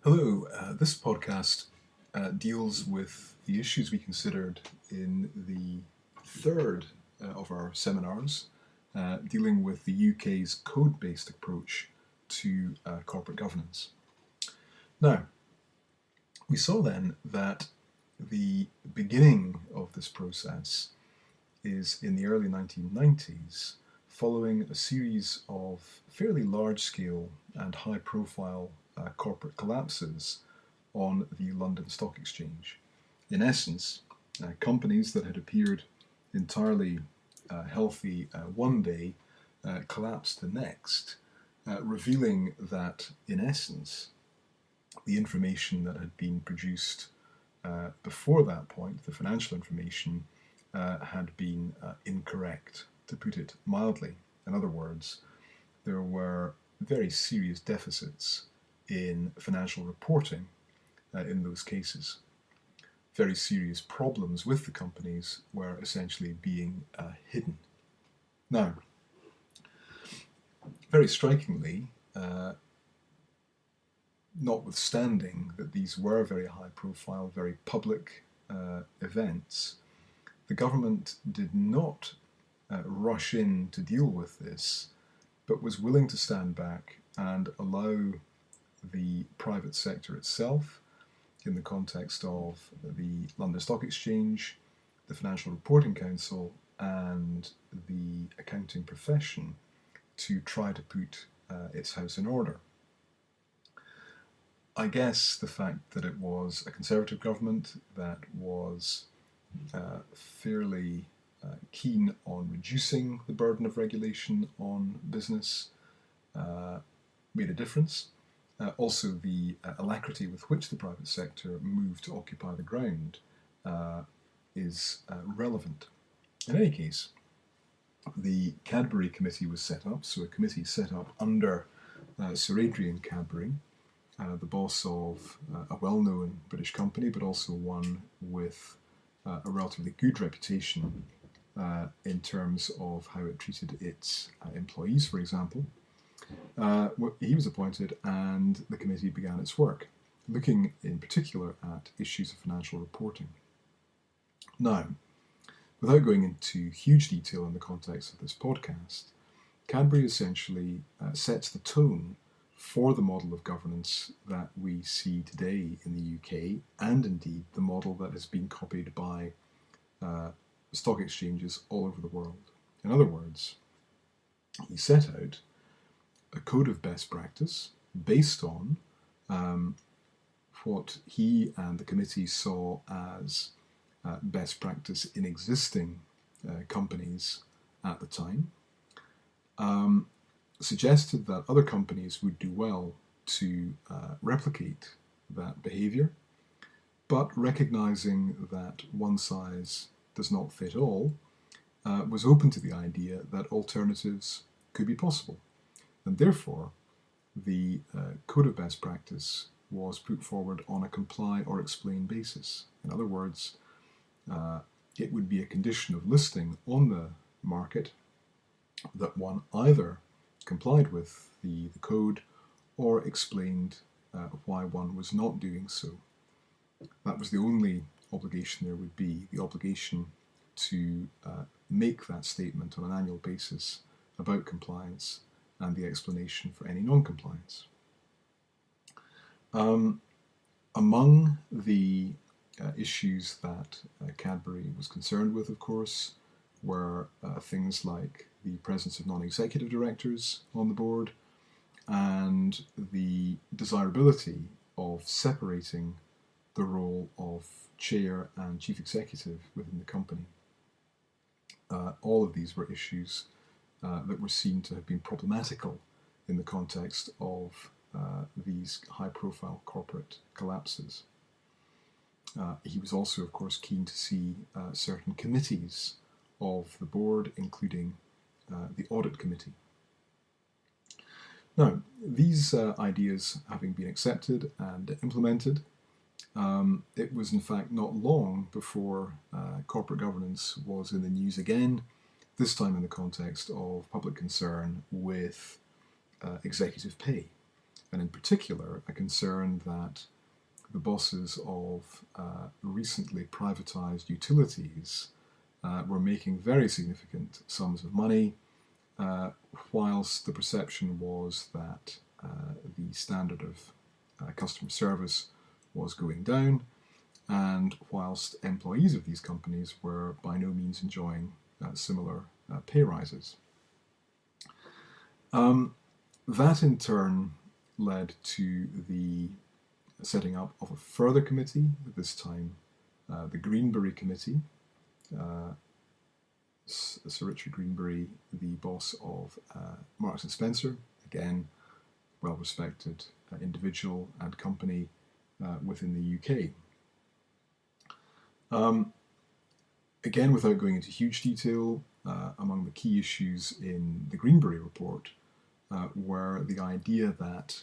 Hello, this podcast deals with the issues we considered in the third of our seminars, dealing with the UK's code-based approach to corporate governance. Now, we saw then that the beginning of this process is in the early 1990s, following a series of fairly large-scale and high-profile corporate collapses on the London Stock Exchange. In essence, companies that had appeared entirely healthy one day collapsed the next, revealing that, in essence, the information that had been produced before that point, the financial information, had been incorrect, to put it mildly. In other words, there were very serious deficits in financial reporting in those cases. Very serious problems with the companies were essentially being hidden. Now, very strikingly, notwithstanding that these were very high profile, very public events, the government did not rush in to deal with this, but was willing to stand back and allow the private sector itself, in the context of the London Stock Exchange, the Financial Reporting Council, and the accounting profession, to try to put its house in order. I guess the fact that it was a Conservative government that was fairly keen on reducing the burden of regulation on business made a difference. Also, the alacrity with which the private sector moved to occupy the ground is relevant. In any case, the Cadbury Committee was set up, so a committee set up under Sir Adrian Cadbury, the boss of a well-known British company, but also one with a relatively good reputation in terms of how it treated its employees, for example. He was appointed and the committee began its work, looking in particular at issues of financial reporting. Now, without going into huge detail in the context of this podcast, Cadbury essentially sets the tone for the model of governance that we see today in the UK, and indeed the model that has been copied by stock exchanges all over the world. In other words, he set out a code of best practice based on what he and the committee saw as best practice in existing companies at the time, suggested that other companies would do well to replicate that behaviour, but recognising that one size does not fit all, was open to the idea that alternatives could be possible. And therefore, the Code of Best Practice was put forward on a comply or explain basis. In other words, it would be a condition of listing on the market that one either complied with the code or explained why one was not doing so. That was the only obligation there would be, the obligation to make that statement on an annual basis about compliance and the explanation for any non-compliance. Among the issues that Cadbury was concerned with, of course, were things like the presence of non-executive directors on the board and the desirability of separating the role of chair and chief executive within the company. All of these were issues that were seen to have been problematical in the context of these high-profile corporate collapses. He was also, of course, keen to see certain committees of the board, including the audit committee. Now, these ideas having been accepted and implemented, it was in fact not long before corporate governance was in the news again, this time in the context of public concern with executive pay. and in particular a concern that the bosses of recently privatized utilities were making very significant sums of money, whilst the perception was that the standard of customer service was going down, and whilst employees of these companies were by no means enjoying similar pay rises. That in turn led to the setting up of a further committee, this time the Greenbury Committee. Sir Richard Greenbury, the boss of Marks and Spencer, again, well-respected individual and company within the UK. Again, without going into huge detail, among the key issues in the Greenbury report were the idea that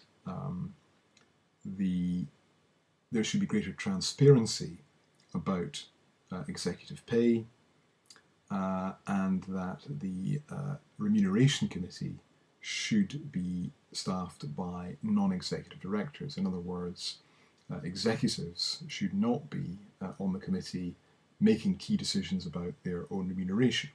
there should be greater transparency about executive pay, and that the remuneration committee should be staffed by non-executive directors. In other words, executives should not be on the committee making key decisions about their own remuneration.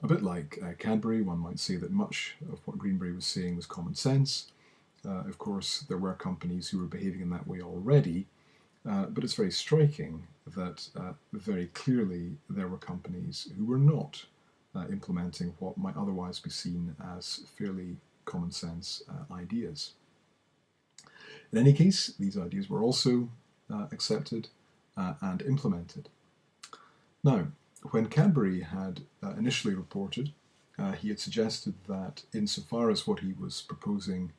A bit like Cadbury, one might say that much of what Greenbury was saying was common sense. Of course, there were companies who were behaving in that way already, but it's very striking that very clearly there were companies who were not implementing what might otherwise be seen as fairly common sense ideas. In any case, these ideas were also accepted and implemented. Now, when Cadbury had initially reported, he had suggested that insofar as what he was proposing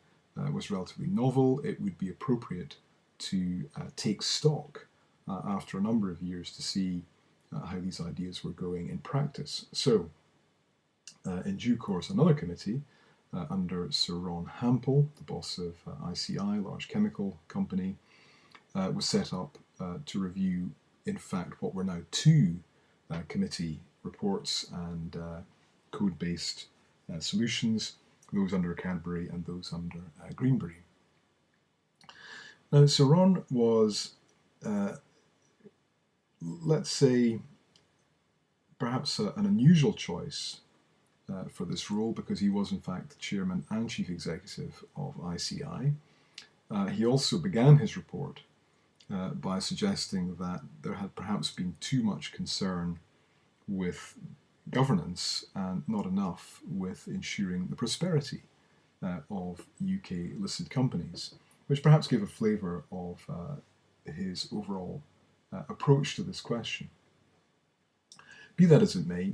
was relatively novel, it would be appropriate to take stock after a number of years to see how these ideas were going in practice. So, in due course, another committee under Sir Ron Hampel, the boss of ICI, large chemical company, was set up to review, in fact, what were now two committee reports and code-based solutions, those under Cadbury and those under Greenbury. Now, Sir Ron was, let's say, perhaps an unusual choice for this role, because he was in fact the chairman and chief executive of ICI. He also began his report by suggesting that there had perhaps been too much concern with governance and not enough with ensuring the prosperity of UK listed companies, which perhaps gave a flavour of his overall approach to this question. Be that as it may,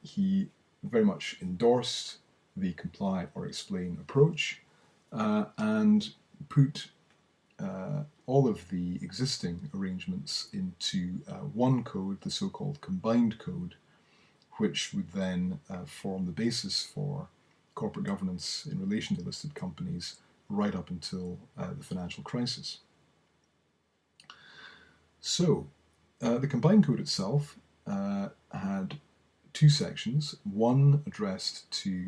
he very much endorsed the comply or explain approach and put all of the existing arrangements into one code, the so-called combined code, which would then form the basis for corporate governance in relation to listed companies right up until the financial crisis. So, the combined code itself had two sections, one addressed to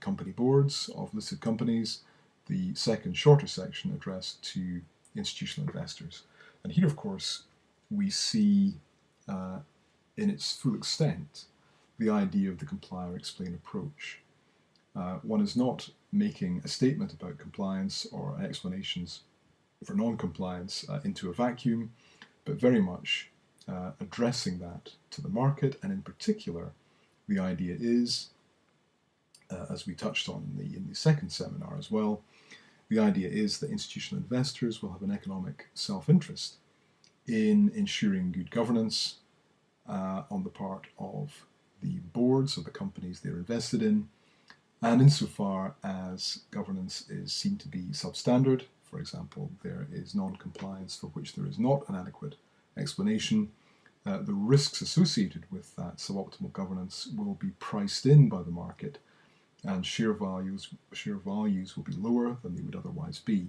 company boards of listed companies, the second shorter section addressed to institutional investors. And here, of course, we see in its full extent the idea of the comply or explain approach. One is not making a statement about compliance or explanations for non-compliance into a vacuum, but very much addressing that to the market, and in particular, the idea is, as we touched on in the second seminar as well, the idea is that institutional investors will have an economic self-interest in ensuring good governance on the part of the boards of the companies they're invested in, and insofar as governance is seen to be substandard, for example, there is non-compliance for which there is not an adequate explanation, the risks associated with that suboptimal governance will be priced in by the market, and share values will be lower than they would otherwise be.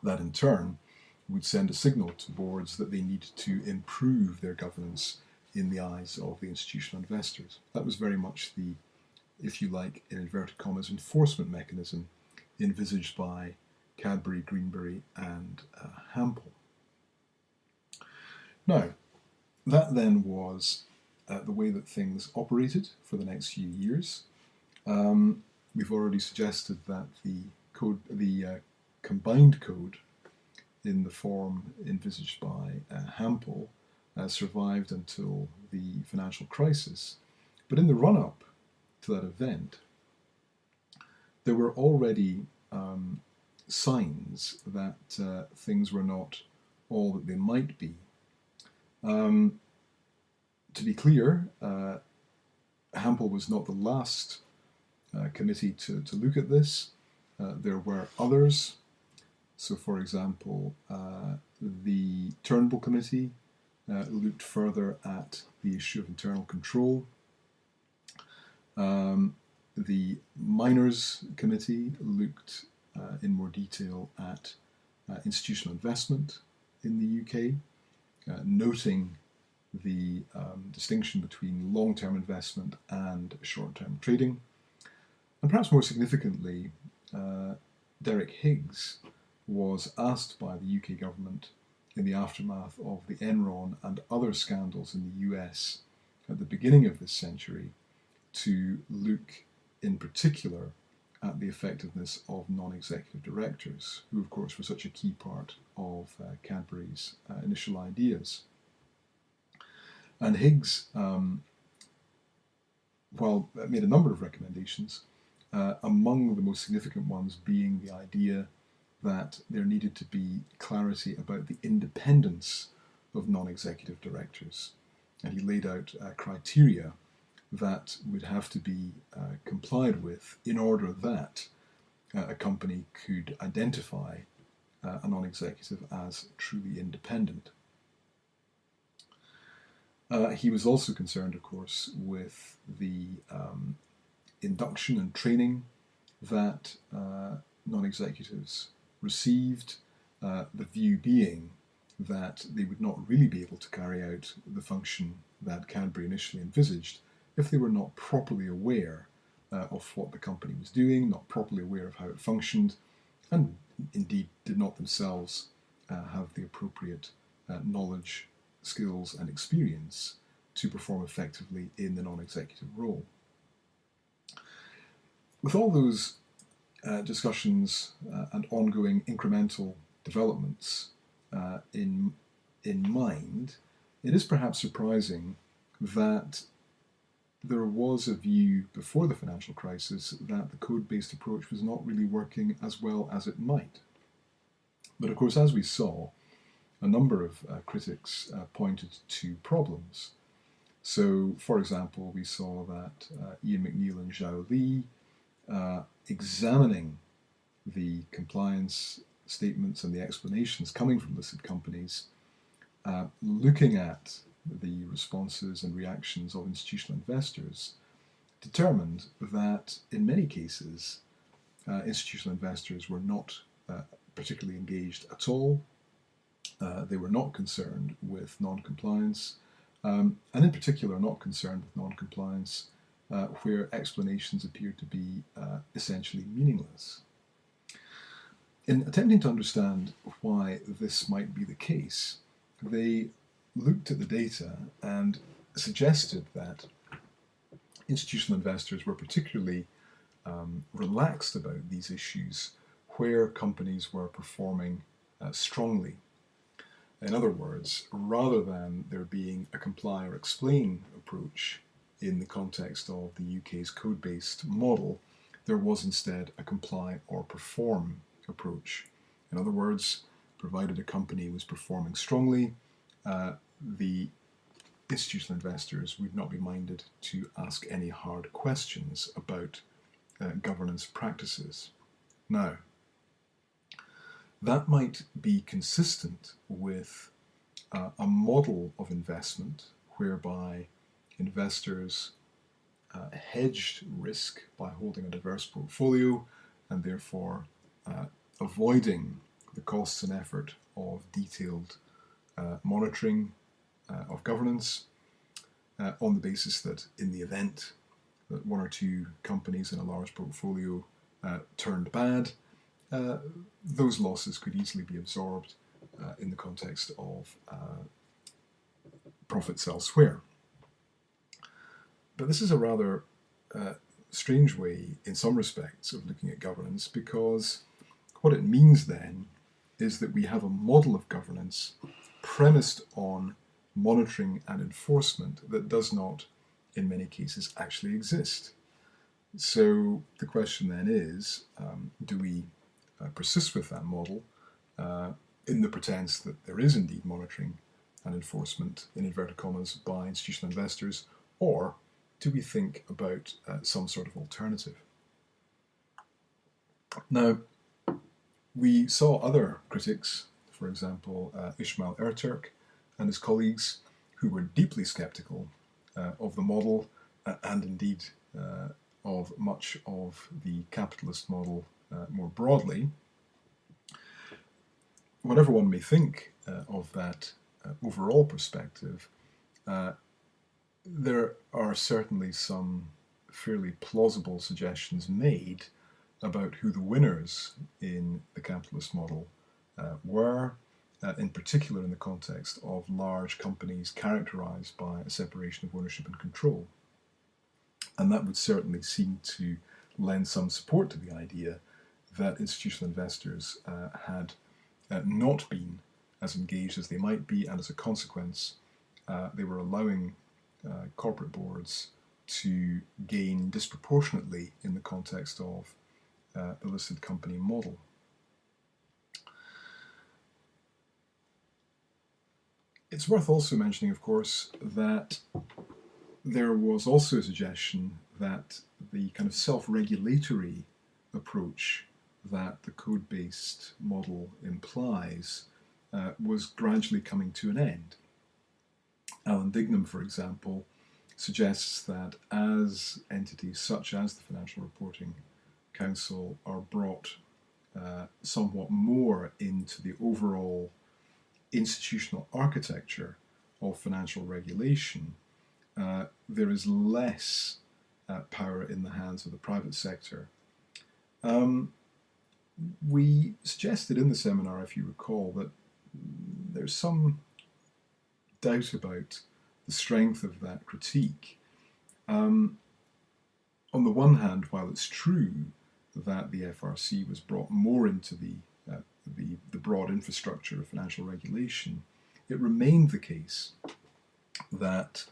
That in turn would send a signal to boards that they need to improve their governance in the eyes of the institutional investors. That was very much the if you like, in inverted commas, enforcement mechanism envisaged by Cadbury, Greenbury and Hampel. Now, that then was the way that things operated for the next few years. We've already suggested that the combined code in the form envisaged by Hampel survived until the financial crisis. But in the run-up to that event, there were already signs that things were not all that they might be. To be clear, Hampel was not the last committee to look at this. There were others. So, for example, the Turnbull Committee looked further at the issue of internal control. The Miners Committee looked in more detail at institutional investment in the UK, noting the distinction between long-term investment and short-term trading. And perhaps more significantly, Derek Higgs was asked by the UK government in the aftermath of the Enron and other scandals in the US at the beginning of this century to look in particular at the effectiveness of non-executive directors, who of course were such a key part of Cadbury's initial ideas. And Higgs, made a number of recommendations, among the most significant ones being the idea that there needed to be clarity about the independence of non-executive directors. And he laid out criteria that would have to be complied with in order that a company could identify a non-executive as truly independent. He was also concerned, of course, with the induction and training that non-executives received, the view being that they would not really be able to carry out the function that Cadbury initially envisaged if they were not properly aware of what the company was doing, not properly aware of how it functioned, and indeed did not themselves have the appropriate knowledge, skills and experience to perform effectively in the non-executive role. With all those discussions and ongoing incremental developments in mind, it is perhaps surprising that there was a view before the financial crisis that the code-based approach was not really working as well as it might. But of course, as we saw, a number of critics pointed to problems. So, for example, we saw that Ian McNeill and Zhao Li examining the compliance statements and the explanations coming from listed companies, looking at the responses and reactions of institutional investors, determined that in many cases institutional investors were not particularly engaged at all. They were not concerned with non-compliance, and in particular not concerned with non-compliance where explanations appeared to be essentially meaningless. In attempting to understand why this might be the case, they looked at the data and suggested that institutional investors were particularly relaxed about these issues where companies were performing strongly. In other words, rather than there being a comply or explain approach in the context of the UK's code-based model, there was instead a comply or perform approach. In other words, provided a company was performing strongly, the institutional investors would not be minded to ask any hard questions about governance practices. Now, that might be consistent with a model of investment whereby investors hedged risk by holding a diverse portfolio and therefore avoiding the costs and effort of detailed monitoring of governance on the basis that in the event that one or two companies in a large portfolio turned bad, those losses could easily be absorbed in the context of profits elsewhere. But this is a rather strange way, in some respects, of looking at governance, because what it means then is that we have a model of governance premised on monitoring and enforcement that does not, in many cases, actually exist. So the question then is, do we persist with that model in the pretense that there is indeed monitoring and enforcement, in inverted commas, by institutional investors, or do we think about some sort of alternative? Now, we saw other critics, for example, Ismail Erturk and his colleagues, who were deeply skeptical of the model and indeed of much of the capitalist model more broadly. Whatever one may think of that overall perspective, there are certainly some fairly plausible suggestions made about who the winners in the capitalist model were, in particular in the context of large companies characterized by a separation of ownership and control. And that would certainly seem to lend some support to the idea that institutional investors had not been as engaged as they might be, and as a consequence, they were allowing corporate boards to gain disproportionately in the context of the listed company model. It's worth also mentioning, of course, that there was also a suggestion that the kind of self-regulatory approach that the code-based model implies was gradually coming to an end. Alan Dignam, for example, suggests that as entities such as the Financial Reporting Council are brought somewhat more into the overall institutional architecture of financial regulation, there is less power in the hands of the private sector. We suggested in the seminar, if you recall, that there's some doubt about the strength of that critique. On the one hand, while it's true that the FRC was brought more into the broad infrastructure of financial regulation, it remained the case that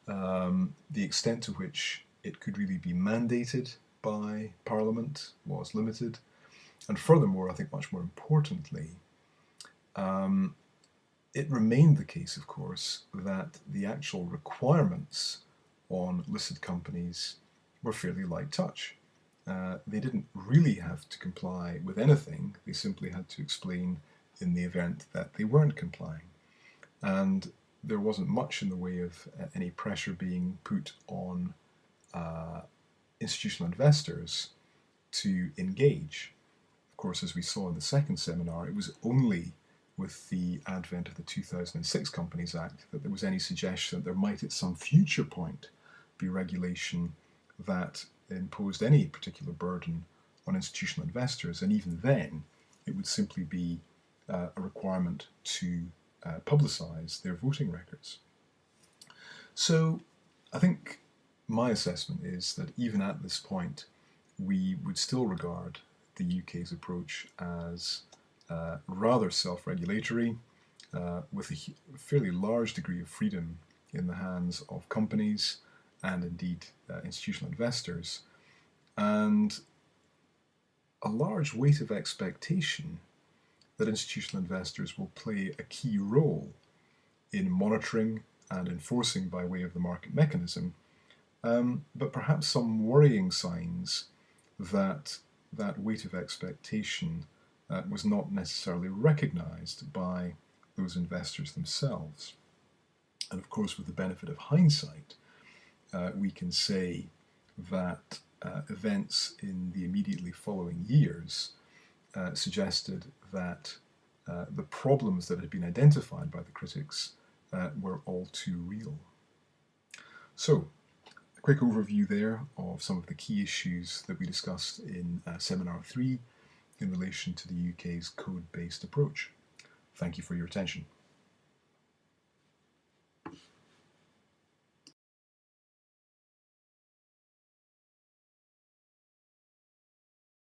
the extent to which it could really be mandated by Parliament was limited. And furthermore, I think much more importantly, it remained the case, of course, that the actual requirements on listed companies were fairly light touch. They didn't really have to comply with anything. They simply had to explain in the event that they weren't complying. And there wasn't much in the way of any pressure being put on institutional investors to engage. Of course, as we saw in the second seminar, it was only with the advent of the 2006 Companies Act that there was any suggestion that there might at some future point be regulation that imposed any particular burden on institutional investors, and even then it would simply be a requirement to publicise their voting records. So I think my assessment is that even at this point we would still regard the UK's approach as rather self-regulatory, with a fairly large degree of freedom in the hands of companies and indeed institutional investors, and a large weight of expectation that institutional investors will play a key role in monitoring and enforcing by way of the market mechanism, but perhaps some worrying signs that that weight of expectation was not necessarily recognised by those investors themselves. And of course, with the benefit of hindsight, we can say that events in the immediately following years suggested that the problems that had been identified by the critics were all too real. So, quick overview there of some of the key issues that we discussed in Seminar 3 in relation to the UK's code-based approach. Thank you for your attention.